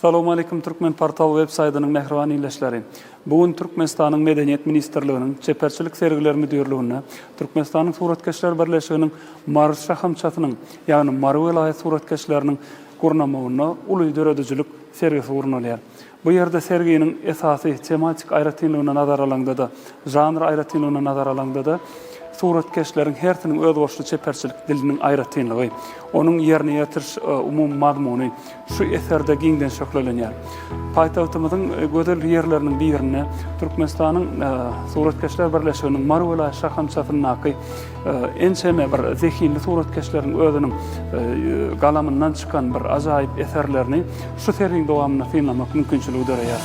Assalamu alaikum Türkmen portal web saytynyň mehriban ýyleşleri. Bugün Türkmenistanyň Medeniýet Ministrliginiň çeperçilik sergiler müdürligine, Türkmenistanyň suratkeşler birleşiginiň Marş şahamçatynyň, ýagny Mar welaýat suratkeşleriniň gurnamagyna uly döredüjilik sergisi gurnalýar. Bu ýerde serginiň esasy tematik aýratynlygyna nazar alanda, janr aýratynlygyna nazar alanda suratkeşlerin her türlü öz boşlu çeperçilik dilinin aýratynlygy, onun ýerine ýetiriş umum mazmuny şu eserde giňden şöklenýär. Paýtagtymyzyň gözel ýerleriniň birine Türkmenistanyň suratkeşler birleşiginiň Mar welaýat şahamçatynyň ençeme bir zehinli suratkeşleriň özüniň galamyndan çykan bir ajaýyp eserlerini şu sergiň dowamyna synlamak mümkinçiligi döreýär.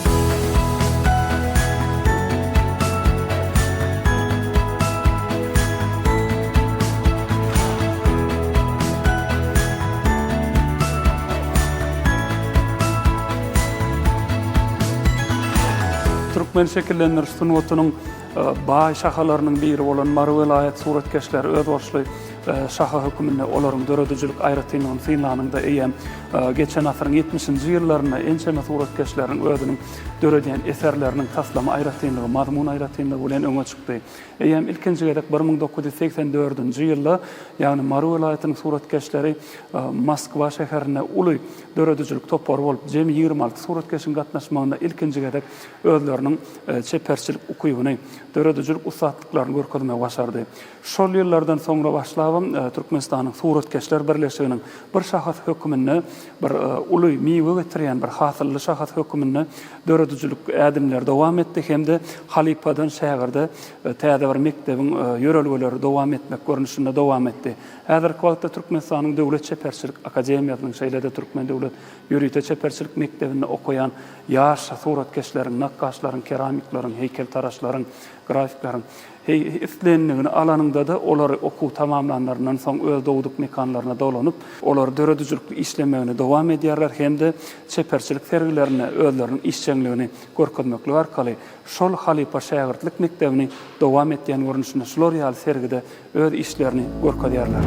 Türkmen şekillendiriş sunuwatynyň baý şahalarynyň biri bolan Mar welaýat suratkeşleri öz boşly şaha hökümine olaryň döredüjilik aýratynlygyny synlanynda eýem geçen asyryň 70-nji ýyllaryna ençeme suratkeşleriň özüniň döredýän eserleriniň taslama aýratynlygy, mazmun aýratynlygy bilen öňe çykdy. Eýem ilkinji gerek 1984-nji ýylda, ýagny Mar welaýatynyň suratkeşleri Moskwa şäherine uly döredüjilik topary bolup, jemi 26 suratkeşiň gatnaşmagyna ilkinji gerek özleriniň çeperçilik ukybyny, döredüjilik usatlyklaryny görkezmäge başardy. Şol ýyllardan soňra başlap Türkmenistanyň suratkeşler birleşiginiň bir şahas hökümine, bir uly miwe getirýän bir hasylly şahas hökümine döredüjilik ädimler dowam etdi hemde halipadan şäherде täze bir mekdebiň ýörelgeleri dowam etmek görnüşinde dowam etdi. Häzirki wagtda Türkmenistanyň Döwlet Çeperçilik Akademiýasynyň şeýlede Türkmen Döwlet Ýörüýte Çeperçilik mekdebinde okuyan ýaş suratkeşleriň, nakkaşlaryň, keramiklaryň, heýkeltaraşlaryň, grafiklaryň islenligini alanynda da olary okuw tamamlanandan soň öz dowduk mekanlaryna dolanyp, olar döredüjilik işlemegine dowam edýärler hemde çeperçilik sergilerini, özleriniň işçiligini görkezmekle arkaly şol halipa şägirdlik mektebini dowam etýän görnüşinde şolar ýaly sergide öz işlerini görkezýärler.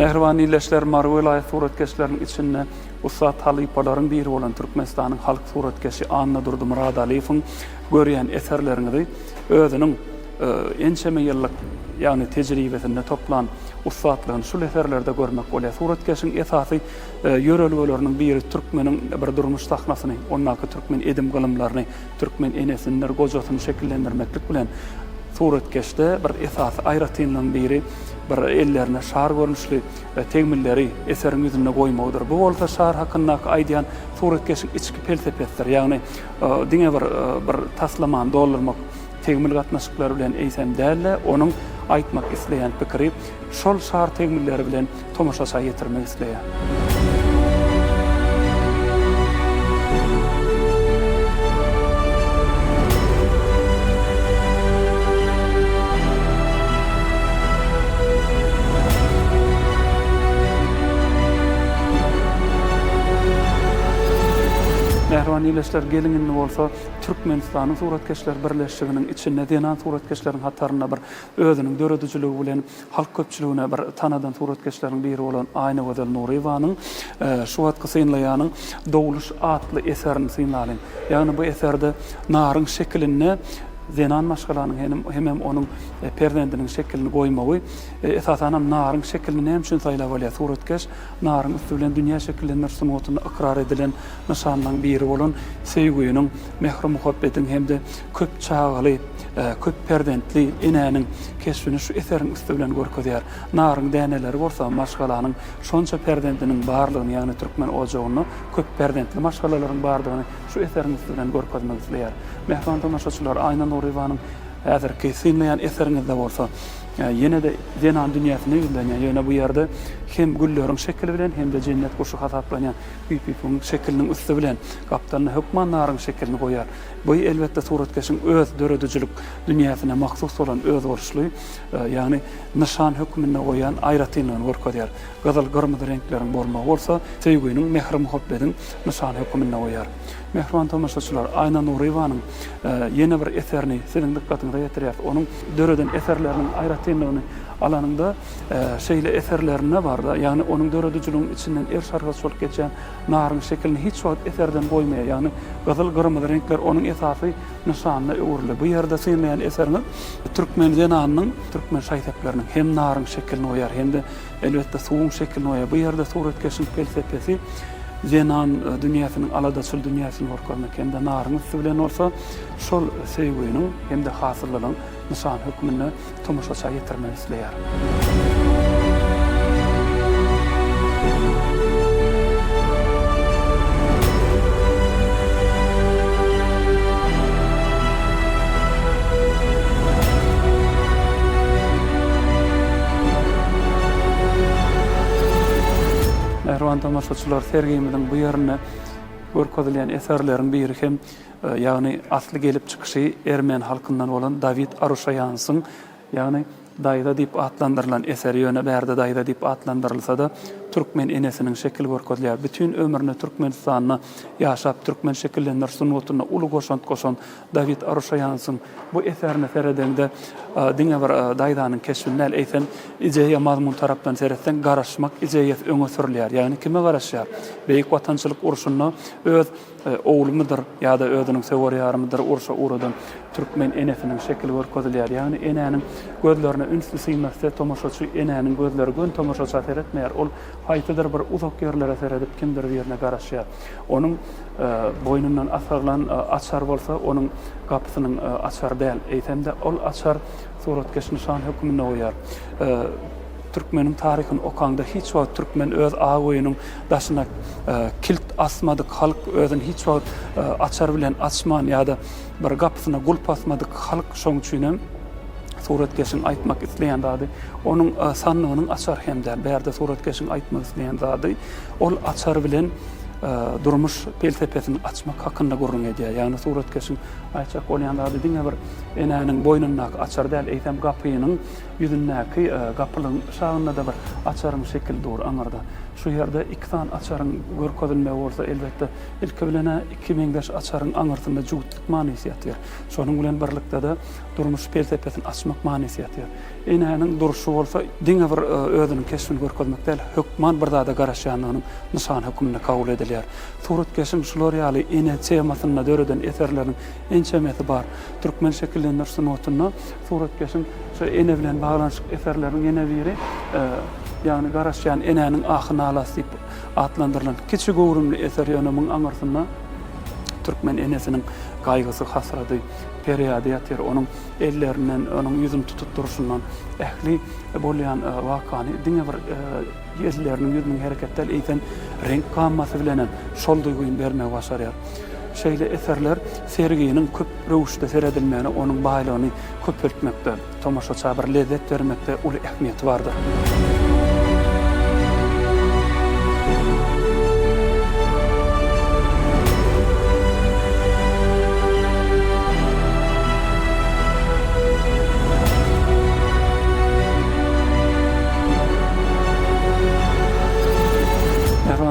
Mehriban ýyleşler Mar welaýat suratkeşleriniň içinde usat halypalaryň biri bolan Türkmenistanyň halk suratkeşi Anna Durdumurad Aliýewiň görýän eserlerini özüniň ençeme ýyllyk ýagny tejribesinde toplan usatlygyny şu eserlerde görmek bolýar. Suratkeşiň esasy ýörelgeleriniň biri türkmeniň bir durmuş sahnasyny, onnaky türkmen edim gylymlaryny, türkmen enesinler gojasyny şekillendirmeklik bilen suratkeşde bir esasy aýratynlygyň biri bir ellerine şar görnüşli tegmilleri eseriň ýüzüne goýmagdyr. Bu bolsa şar hakynda aýdýan suratkeşiň içki felsefesidir. Ýagny diňe bir taslaman doldurmak tegmil gatnaşyklary bilen eýsem dälle, onuň aýtmak isleýän pikiri şol şar tegmilleri bilen tomaşaça ýetirmek isleýär. Mehriban ýyleşler gelinini bolsa Türkmenistanyň suratkeşler birleşiginiň içinde deňen suratkeşleriň hatarına bir özüniň döredüjiligi bilen halk köpçüligine bir tanadan suratkeşleriň biri bolan Aýna Gözel Nurewanyň şu wagtky synlaýanyň Dowluş atly eserini synlaýan. Ýagny bu eserde naryň şekilini zenan maşgalanyň hem onuň perdendiniň şekilini goýmagy esasanam naryň şekilini hem üçin saýlap bolýar. Suratkeş naryň üstü bilen dünýä şekillendirýän otuny ikrar edilen nişanlaryň biri bolan sevgüýüniň, mehr muhabbetiň hem-de köp çağaly, köp perdentli enäniň keşfini şu eseriň üstü bilen görkezýär. Naryň däneleri bolsa maşgalanyň şonça perdentiniň barlygyny, ýagny türkmen ojagyny köp perdentli maşgalalaryň barlygyny şu eseriň üstü bilen görkezmek isleýär. Mehman tamaşaçylar Ayna Nuriwanyň häzirki sinleýän eseriňizde bolsa ýene de zenan dünýäsine ýüzlenýär. Ýöne bu ýerde hem gülleriň şekli bilen hem de cennet guşy hasaplanýan büýük şekliniň üstü bilen Gaptanyň hökmanlaryň şeklini goýar. Bu elbetde suratkeşiň öz döredüjilik dünýäsine mahsus bolan öz borçly, ýagny nişan hökmüne goýan aýratynyň görkezýär. Gazyl gyrmyzy renkleriň bolmagy bolsa, sevgüýüniň, mehr muhabbetiň nişan hökmüne goýar. Mehman tamaşaçylar Ayna Nuriwanyň ýene bir eserini seniň dikkatyňyza ýetirýär. Onuň döreden eserleriniň aýratynyny alanynda şeýle eserlerine bar da, ýagny onuň döredüjiligiň içinden şarga çolup geçen naryň şeklini hiç wagt eserden goýmaýar. Ýagny gazyl gyrmyzy renkler onuň esasy nişanyna öwrüli. Bu ýerde synlaýan eserini türkmen zenanynyň, türkmen şaýtaplarının hem naryň şeklini goýar, hem de elbetde suwuň şeklini goýar. Bu ýerde suratkeşiň felsefesi zenan dünýäsiniň aladaçyl dünýäsini görkezmek hem de naryň üstü bilen bolsa şol sevgüýüniň hem de hasyrlygyň nişan hökmüne tomaşaça ýetirmek isleýär. Mehriban tamaşaçylar, sergimiziň bu ýerine görkezilýän eserleriň biri hem ýagny asly gelip çykyşy Ermen halkyndan bolan David Aruşaýanyň, ýagny Daýda diýip atlandyrylan eseri ýöne bärde Daýda diýip atlandyrylsa da türkmen enesiniň şekil görkezilýär. Bütün ömrüni Türkmenistanyna ýaşap türkmen şekillendirýän sunnatyna uly goşan David Aruşaýanyň bu eserini seredende diňe bir Daýdanyň keşfini eýsen ideýa mazmun tarapdan seretsen garaşmak ideýa öňe sürilýär. Ýagny kime garaşýar? Beýik watançylyk urşuny öz oğlumydyr ýa-da özüniň sewerýarymydyr urşa uradan türkmen enesiniň şekil görkezilýär. Ýagny enäniň gözlerine ünsü sygmasy tomaşaçy enäniň gözleri gön tomaşaça seretmeýär. Ol haýtydyr bir uzak ýerlere seredip kimdir ýerine garaşýar. Onuň boýnundan asarlan açar bolsa onuň gapysynyň açar däl. Eýsem de ol açar suratkeş nişan hökmüne goýar. Türkmenin tarihini okanda hiç wagt Türkmen öz agoýunyň daşyna kilt asmadyk halk özün hiç wagt açar bilen açman ýa-da bir gapysyna gulp asmadyk halk şoň üçin suratkeşiň aýtmak isleýän zady onuň sanlygynyň açar hemde bärde suratkeşiň aýtmak isleýän zady ol açar bilen durmuş felsefesini açmak hakynda gurrun edýär. Ýagny suratkeşiň aýtjak bolýan zady diňe bir enäniň boýnundaky açar däl eýsem gapynyň ýüzündäki gapylyň şagyna da bir açaryň şekil dur aňarda. Şu ýerde iki tan açaryň görkezilmegi bolsa elbetde ilki bilen 2000 açaryň aňartynda juwutlyk manysy ýatyr. Şonuň bilen birlikde de durmuş felsefesini açmak manysy ýatyr. Enäniň duruşy bolsa diňe bir özüniň keşfini görkezmek däl hökman bir zada garaşýanynyň nişan hökmüne kabul edilýär. Suratkeşiň şular ýaly ene çemasyna döreden eserleriň ençemeti bar. Türkmen şekillendirýän sunatyna suratkeşiň şu ene bilen baglanşyk eserleriň ene biri ýagny garaşýan enäniň ahynalası diýip atlandyrylan kiçi gowrumly eser ýönümiň aňarsyna türkmen enesiniň gaýgysy, hasraty, periýady ýatyr. Onuň ellerinden, onuň ýüzüni tutup duruşundan ähli bolýan wakany diňe bir ýerleriniň ýüzüniň hereketleri eýsen renk gammasy bilen şol duýguny bermek başarýar. Şeýle eserler sergiyiniň köp rewüşde seredilmegine onuň baýlygyny köpeltmekde, tomaşaça bir lezzet bermekde uly ähmiýeti bardyr.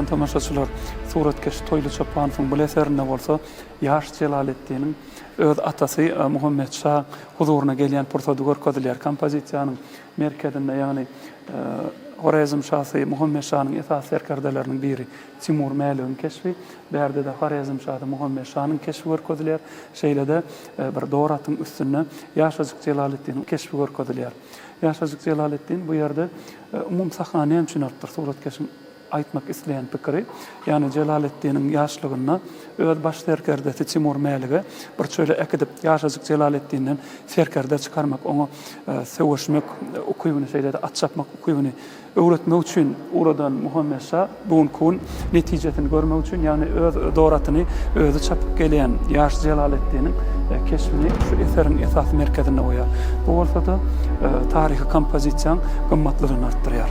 Tamaşaçylar, suratkeş Toýly Çopanowyň bu eserinde bolsa Ýaş Jelaletdiniň öz atasy Muhammed Şah huzuruna gelýän pursady görkezilýär. Kompozisiýanyň merkezinde ýagny Horizm Şahı Muhammed Şah'ın esas serkerdelerining biri Timur Mäligiň keşfi. Berde de Horizm Şahı Muhammed Şah'ın keşfi görkezdiler. Şeýle-de bir doratyň üstüne Ýaşazyk Jelaletdin keşfi görkezdiler. Ýaşazyk Jelaletdin bu ýerde umum sahnany hem çynartdyr suratkeşiň aýtmak isleýän pikiri, ýani Jelaletdiniň ýaşlygyna öz baş serkerdesi Timur Mälige bir çöle ekidip Ýaşazyk Jelaletdinden serkerde çykarmak, oňa söwüşmek, okuýuny şeýle-de atçapmak, okuýuny öwretmek üçin uradan Muhammed Şah bugun netijesini görmek üçin, ýani öz doratyny özü çapyp gelýän ýaş Jelaletdiniň keşfini şu eseriň esas merkezine goýar. Bu bolsa da taryhy kompozisiýaň gymmatlygyny artdyrýar.